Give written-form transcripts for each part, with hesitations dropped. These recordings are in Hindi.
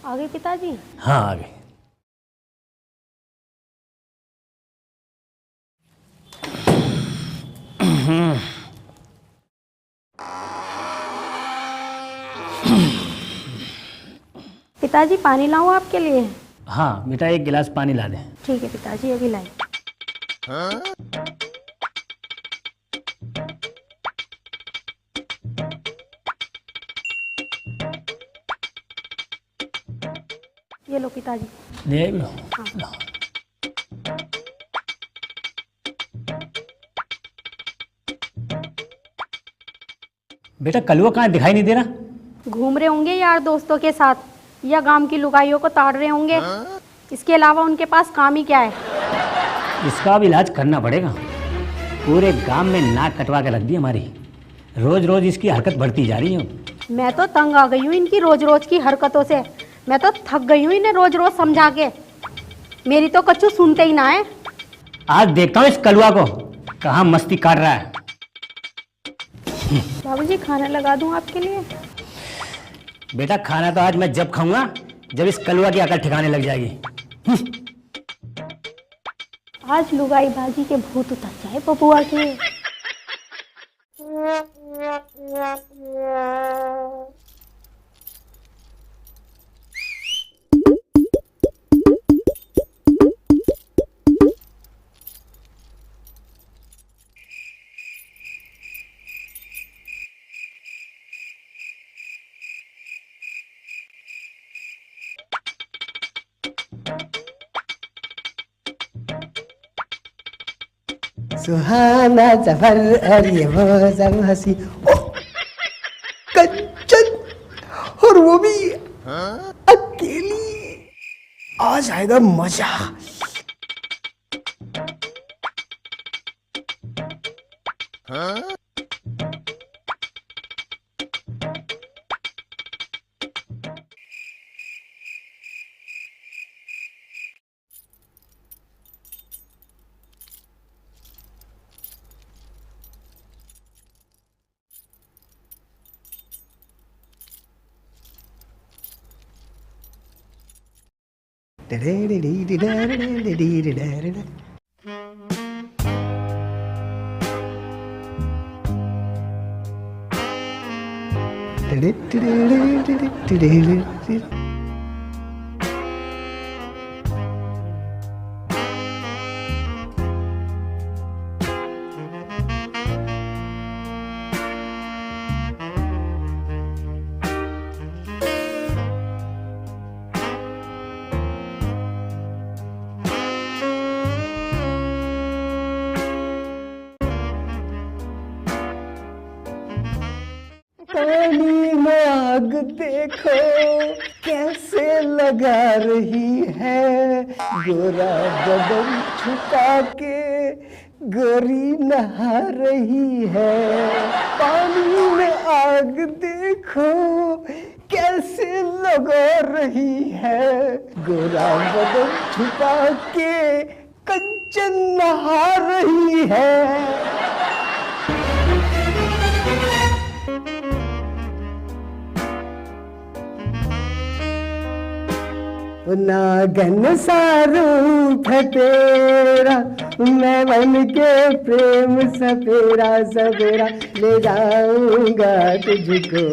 आ गए पिताजी? हाँ आ गए। पिताजी पानी लाऊं आपके लिए? हाँ बेटा, एक गिलास पानी ला दे। ठीक है पिताजी, अभी लाई। ये लो पिताजी। ले लो। हाँ। बेटा कलुआ कहाँ दिखाई नहीं दे रहा? घूम रहे होंगे यार दोस्तों के साथ, या गांव की लुगाइयों को ताड़ रहे होंगे। इसके अलावा उनके पास काम ही क्या है? इसका अब इलाज करना पड़ेगा। पूरे गांव में नाक कटवा के रख दी हमारी। रोज रोज इसकी हरकत बढ़ती जा रही है। मैं तो तंग आ गई हूँ इनकी रोज रोज की हरकतों से। मैं तो थक गई हूँ इन्हें रोज रोज समझा के। मेरी तो कच्चू सुनते ही ना है। आज देखता हूँ इस कलुआ को कहाँ मस्ती काट रहा है। बाबूजी खाना लगा दूं आपके लिए? बेटा खाना तो आज मैं जब खाऊंगा जब इस कलुआ की अकल ठिकाने लग जाएगी। आज लुगाई बाजी के भूत उतर जाए बबुआ के। सुहाना जफर और ये वो जब हंसी कंचन, और वो भी अकेली। आ जाएगा मजा। पानी में आग देखो कैसे लगा रही है, गोरा बदन छुपा के गोरी नहा रही है। पानी में आग देखो कैसे लगा रही है, गोरा बदन छुपा के कंचन नहा रही है। नागन सा रूप है तेरा, मैं बन के प्रेम सपेरा सपेरा ले जाऊंगा तुझको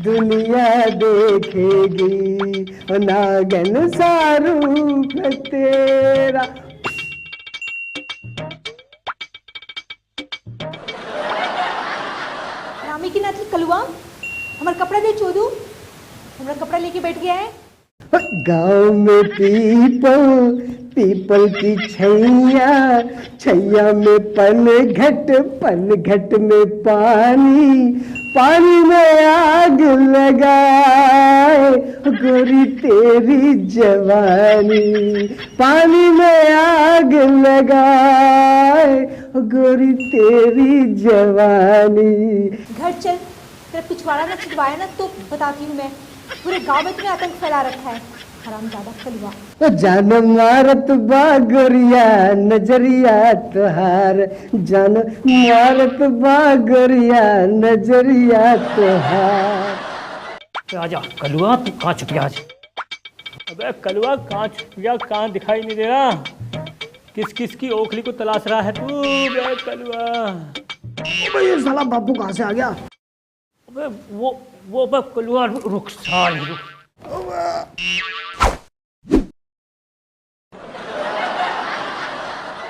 दुनिया देखेगी। नागन सा रूप है तेरा। रामी की नाती कलुआ हमारा कपड़ा दे चोदू, हमारा कपड़ा लेके बैठ गया है। गाँव में पीपल की छैया, छैया में पनघट, पनघट में पानी, पानी में आग लगाए गोरी तेरी जवानी। पानी में आग लगाए गोरी तेरी जवानी। घर चल, तेरा पिछवाड़ा ना छिटवाया ना तो बताती हूँ मैं। पूरे गांव में तुम्हें आतंक फैला रखा है, हरामजादा कलुआ। जान मारत बा गोरिया नजरिया तुहार, जान मारत बा गोरिया नजरिया तुहार। आजा कलुआ, तू कहाँ छुप गया आज? अबे कलवा कहाँ छुप गया, कहाँ दिखाई नहीं दे रहा? किस किस की ओखली को तलाश रहा है तू बे कलवा? अबे ये साला बापू कहाँ से आ गया? अबे वो बे कलवा रुक साल रुक।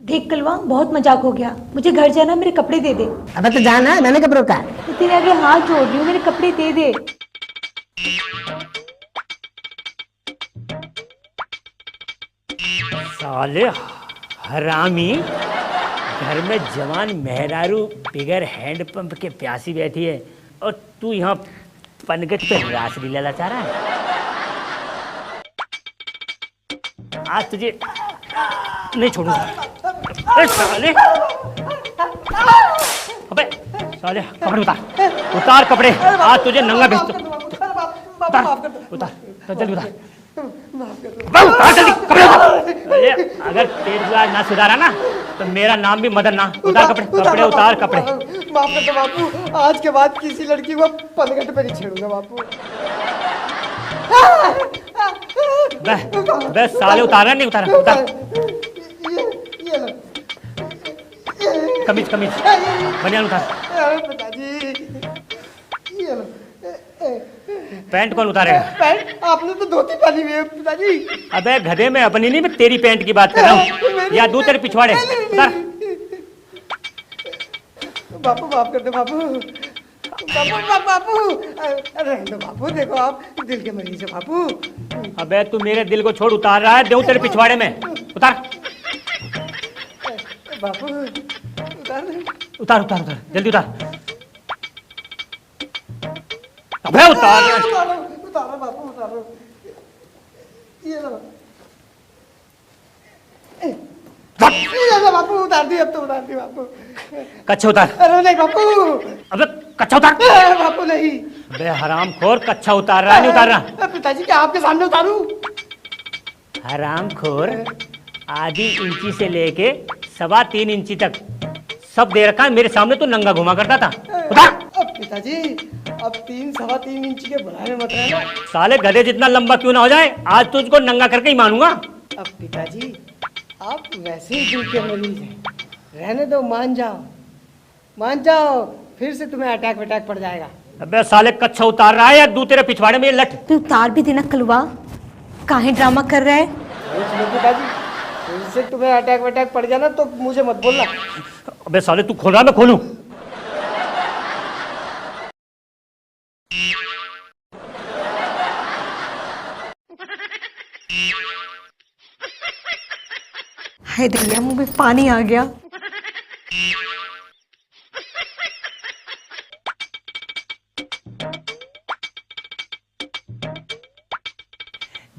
देख कलवा, बहुत मजाक हो गया, मुझे घर जाना, मेरे कपड़े दे दे। अबे तो जाना है, मैंने कब रोका? तो तेरे आगे हाथ जोड़ रही हूँ, मेरे कपड़े दे दे। साले हरामी, घर में जवान मेहरारू बिगर हैंडपंप के प्यासी बैठी है और तू यहाँ पनगट पे रासलीला लचा रहा है। आज तुझे नहीं छोड़ूंगा। अरे साले, अबे साले कपड़े उतार कपड़े, आज तुझे नंगा भेज उतार जल्दी उतार जल्दी कपड़े उतार। अरे अगर तेरे आज ना सुधारा ना तो मेरा नाम भी मदन ना। उतार कपड़े उतार कपड़े। माफ कर दो बापू, आज के बाद किसी लड़की को पनघट पे नहीं छेड़ूंगा बापू। बे साले उतारा नहीं उतारा उतार। ये लो। कमीज बनियान उतार। अरे पिताजी, ये लो। पैंट कौन उतारेगा? पैंट आपने तो धोती पहनी हुई है पिताजी। अबे गधे में अपनी नहीं, मैं तेरी पैंट की बात कर रहा हूँ। या दो तेरे पिछवाड़े उतार। बापू माफ कर दो बापू, बापू अरे बापू, देखो आप दिल के मरीज है बापू। अबे तू मेरे दिल को छोड़, उतार रहा है, दे तेरे पिछवाड़े में उतार। बापू उतार जल्दी उतार। अबे उतारो बापू उतारो। ये लो बापू, उतार दी, अब तो उतार दी बापू। कच्छा उतार। अरे नहीं बापू। अबे कच्छा उतार। बापू नहीं। अबे हरामखोर, कच्छा उतार रहा है नहीं उतार रहा? पिताजी क्या आपके सामने उतारूं? हरामखोर, आधी इंची से लेके 3.25 इंची तक सब दे रखा है मेरे सामने, तो नंगा घुमा करता था। उतार। अब पिताजी, अब 3-3.25 इंची के बनाने मत रहना। साले गधे जितना लंबा क्यों ना हो जाए, आज तुझको नंगा करके ही मानूंगा। अब पिताजी, आप वैसे ही दिल के मरीज हैं, रहने दो, मान जाओ, फिर से तुम्हें अटैक पड़ जाएगा। अबे साले कच्छा उतार रहा है या दू तेरे पिछवाड़े में ये लट? तू उतार भी देना कलवा, काहे ड्रामा कर रहा है? पिताजी, फिर से तुम्हें अटैक पड़ जाना तो मुझे मत बोलना। अबे साले तू खोल रहा, मैं खोलूं? हाय दैया, मुंह में पानी आ गया।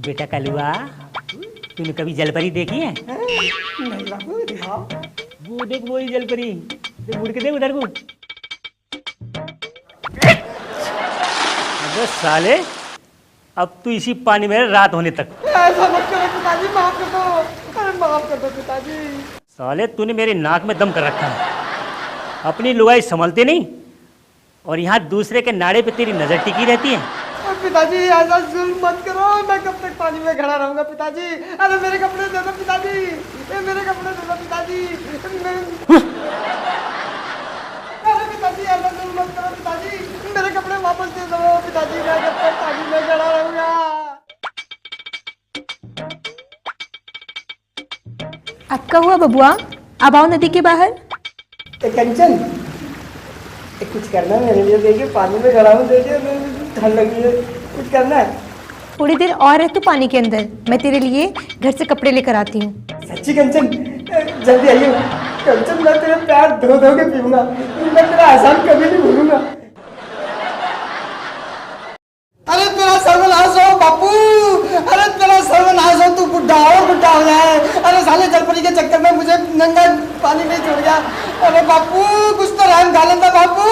बेटा कलुआ, तूने कभी जलपरी देखी है? नहीं बाबू, दिखाओ। वो देख, वही जलपरी, मुड़ के देख उधर को। अबे साले, अब तू इसी पानी में रात होने तक। ऐसा मत करो पिताजी, माफ कर दो, अरे माफ कर दो पिताजी। साले तूने मेरी नाक में दम कर रखा है, अपनी लुगाई संभलती नहीं और यहाँ दूसरे के नाड़े पे तेरी नजर टिकी रहती है। पिताजी ऐसा जुल्म मत करो, मैं कब तक पानी में खड़ा रहूंगा पिताजी? अरे मेरे कपड़े दे दो पिताजी, मेरे कपड़े दे दो पिताजी। अरे पिताजी ऐसा जुल्म मत करो पिताजी, मेरे कपड़े वापस दे दो पिताजी, मैं कब तक पानी में खड़ा रहूंगा? आपका हुआ बबुआ, अब आओ नदी के बाहर। कंचन, कुछ करना है मेरे लिए, देखिए पानी में खड़ा हूँ, देखिए ठंड लगी है, कुछ करना है। थोड़ी देर और है तू पानी के अंदर, मैं तेरे लिए घर से कपड़े लेकर आती हूँ। सच्ची कंचन, जल्दी आइए कंचन, मैं तेरे पैर धो के पीऊंगा, मैं तेरा एहसान कभी नहीं भूलूंगा। अरे तेरा सर्वनाश हो बापू, अरे तेरा सर्वनाश हो, तू बुढ़ा हो जाए। अरे साले जलपरी के चक्कर में मुझे नंगा पानी नहीं छोड़ गया। अरे बापू, कुछ तो रहम खा लेता बापू।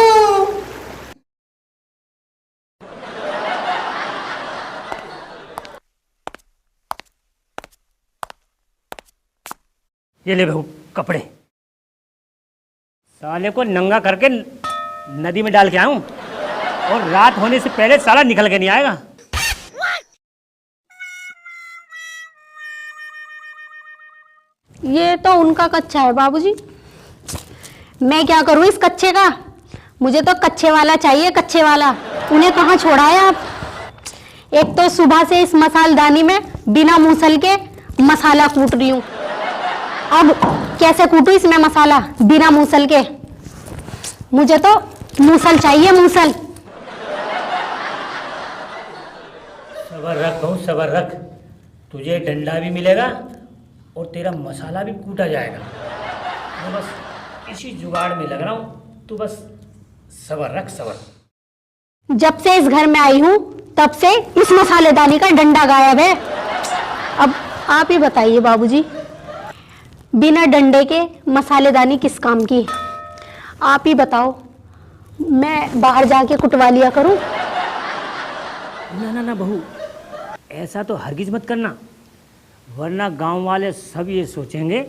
ये ले बहू कपड़े, साले को नंगा करके नदी में डाल के आऊं और रात होने से पहले साला निकल के नहीं आएगा। ये तो उनका कच्चा है बाबूजी। मैं क्या करूं इस कच्चे का? मुझे तो कच्चे वाला चाहिए, कच्चे वाला। उन्हें कहाँ छोड़ा है आप? एक तो सुबह से इस मसालदानी में बिना मूसल के मसाला कूट रही हूँ। अब कैसे कूटूं इसमें मसाला बिना मूसल के? मुझे तो मूसल चाहिए, मूसल। सबर रख बहू, सबर रख। तुझे डंडा भी मिलेगा और तेरा मसाला भी कूटा जाएगा। मैं बस इसी जुगाड़ में लग रहा हूँ, तू बस सबर रख, सबर। जब से इस घर में आई हूँ तब से इस मसालेदानी का डंडा गायब है। अब आप ही बताइए बाबूजी, बिना डंडे के मसालेदानी किस काम की? आप ही बताओ, मैं बाहर जाके कुटवा लिया करूं? ना ना ना बहू, ऐसा तो हरगिज मत करना, वरना गांव वाले सब ये सोचेंगे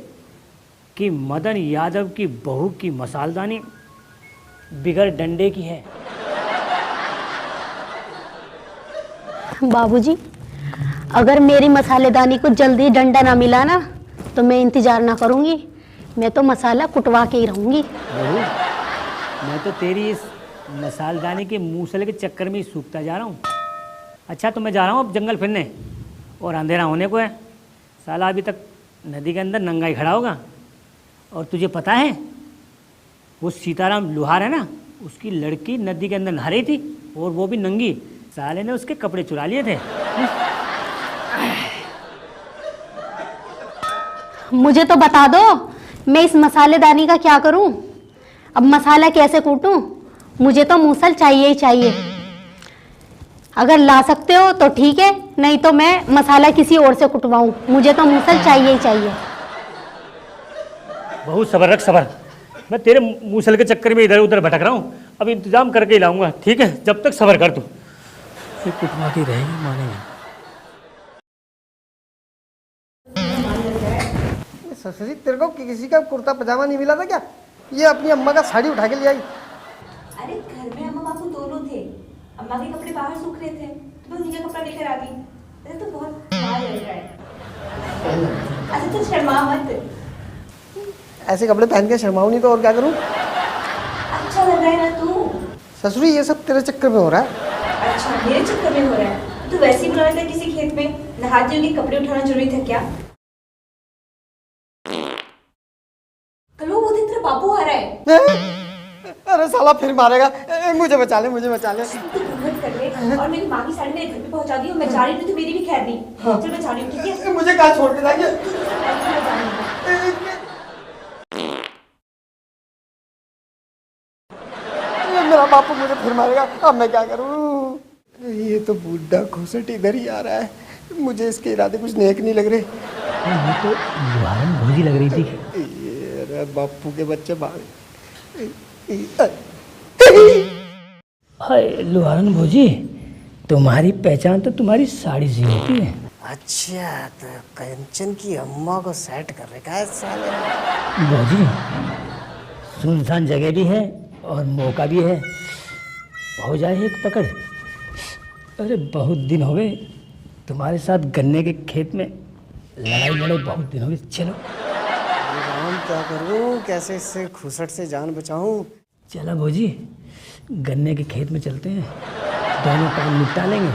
कि मदन यादव की बहू की मसालदानी बिगर डंडे की है। बाबूजी, अगर मेरी मसालेदानी को जल्दी डंडा ना मिला ना तो मैं इंतजार ना करूंगी, मैं तो मसाला कुटवा के ही रहूंगी। बहू, मैं तो तेरी इस मसालदानी के मूसल के चक्कर में ही सूखता जा रहा हूँ। अच्छा, तो मैं जा रहा हूँ अब जंगल फिरने, और अंधेरा होने को है। साला अभी तक नदी के अंदर नंगा ही खड़ा होगा। और तुझे पता है, वो सीताराम लुहार है ना, उसकी लड़की नदी के अंदर नहा रही थी, और वो भी नंगी। साले ने उसके कपड़े चुरा लिए थे। मुझे तो बता दो, मैं इस मसालेदानी का क्या करूं? अब मसाला कैसे कूटूं? मुझे तो मूसल चाहिए ही चाहिए। अगर ला सकते हो तो ठीक है, नहीं तो मैं मसाला किसी और से कुटवाऊं। मुझे तो मूसल चाहिए ही चाहिए। बहुत सबर रख, सबर। मैं तेरे मूसल के चक्कर में इधर उधर भटक रहा हूँ, अब इंतजाम करके ही लाऊंगा, ठीक है? जब तक सबर कर तू। फिर कुटवा के रहेगी माने। ससुर जी, तेरे को किसी का कुर्ता पजामा नहीं मिला था क्या? ये अपनी अम्मा का साड़ी उठा के ले आई। अरे घर में अम्मा बापू दोनों थे, अम्मा के कपड़े बाहर सूख रहे थे तो मैं उन्हीं का कपड़ा लेकर आ गई। अरे तो बहुत मार लग रहा है। अच्छा तो शर्मा मत। ऐसे कपड़े पहन के शर्माऊं नहीं तो और क्या करूं? अच्छा लग रहा है ना तू? ससुर जी, ये सब तेरे चक्कर में हो रहा है। अच्छा, मेरे चक्कर में हो रहा है? तू वैसे ही बुला था किसी खेत में, नहाते हुए कपड़े उठाना जरूरी था क्या? कल वो दिन तेरा बापू आ रहा है। अरे साला फिर मारेगा। मुझे बचा ले, मुझे बचा ले। तू घूंघट कर ले और मेरी माँ की साड़ी मेरे घर पे पहुंचा दी, और मैं जा रही हूँ तो मेरी भी खैर नहीं। चल मैं जा रही हूँ, ठीक है? मुझे कहाँ छोड़ के जाएंगे? मेरा बापू मुझे फिर मारेगा, अब मैं क्या करूं? ये तो बूढ़ा घुसट इधर ही आ रहा है, मुझे इसके इरादे कुछ नेक नहीं लग रहे। ये तो लुहारन भोजी लग रही थी। अरे बापू के बच्चे हाय लुहारन भोजी, तुम्हारी पहचान तो तुम्हारी साड़ी से होती है। अच्छा, तो कंचन की अम्मा को सेट कर रखा है साले। भोजी, सुनसान जगह भी है और मौका भी है, हो जाए एक पकड़। अरे बहुत दिन हो गए तुम्हारे साथ गन्ने के खेत में लड़ाई लड़े, बहुत दिन हो गए। चलो राम, क्या करूं, कैसे इससे खुसट से जान बचाऊं? चलो भोजी, गन्ने के खेत में चलते हैं, दोनों काम निपटा लेंगे।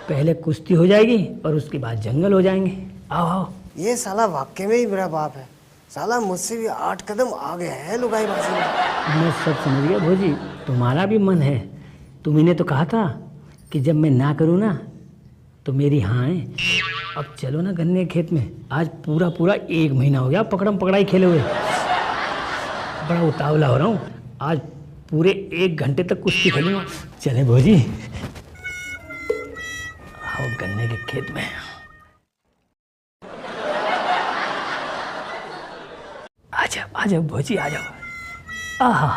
पहले कुश्ती हो जाएगी और उसके बाद जंगल हो जाएंगे। आओ आओ। ये साला वाकई में ही मेरा बाप है, साला मुझसे भी 8 कदम आगे है लुगाईबाजी में। मैं सब समझ गया भोजी, तुम्हारा भी मन है। तुम इन्हें तो कहा था कि जब मैं ना करूँ ना तो मेरी हाँ है। अब चलो ना गन्ने के खेत में। आज पूरा पूरा 1 महीना हो गया पकड़म पकड़ाई खेले हुए, बड़ा उतावला हो रहा हूँ। आज पूरे 1 घंटे तक कुश्ती खेलूंगा। चले भोजी, आओ गन्ने के खेत में। आ जाओ भोजी, आ जाओ। आहा,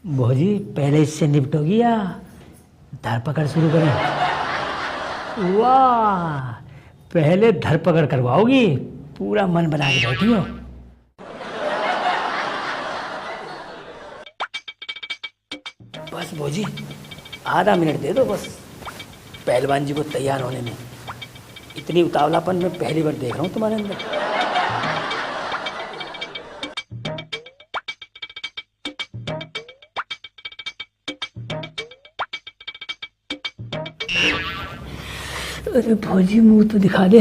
भोजी पहले इससे निपटोगी या धरपकड़ शुरू करें? वाह, पहले धरपकड़ करवाओगी, पूरा मन बना के बैठी हो। बस भोजी, आधा मिनट दे दो बस पहलवान जी को तैयार होने में। इतनी उतावलापन मैं पहली बार देख रहा हूँ तुम्हारे अंदर। अरे भौजी मुंह तो दिखा दे।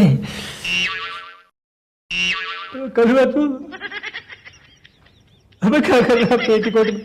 करूँगा तू, हमें क्या करना पेटीकोट में?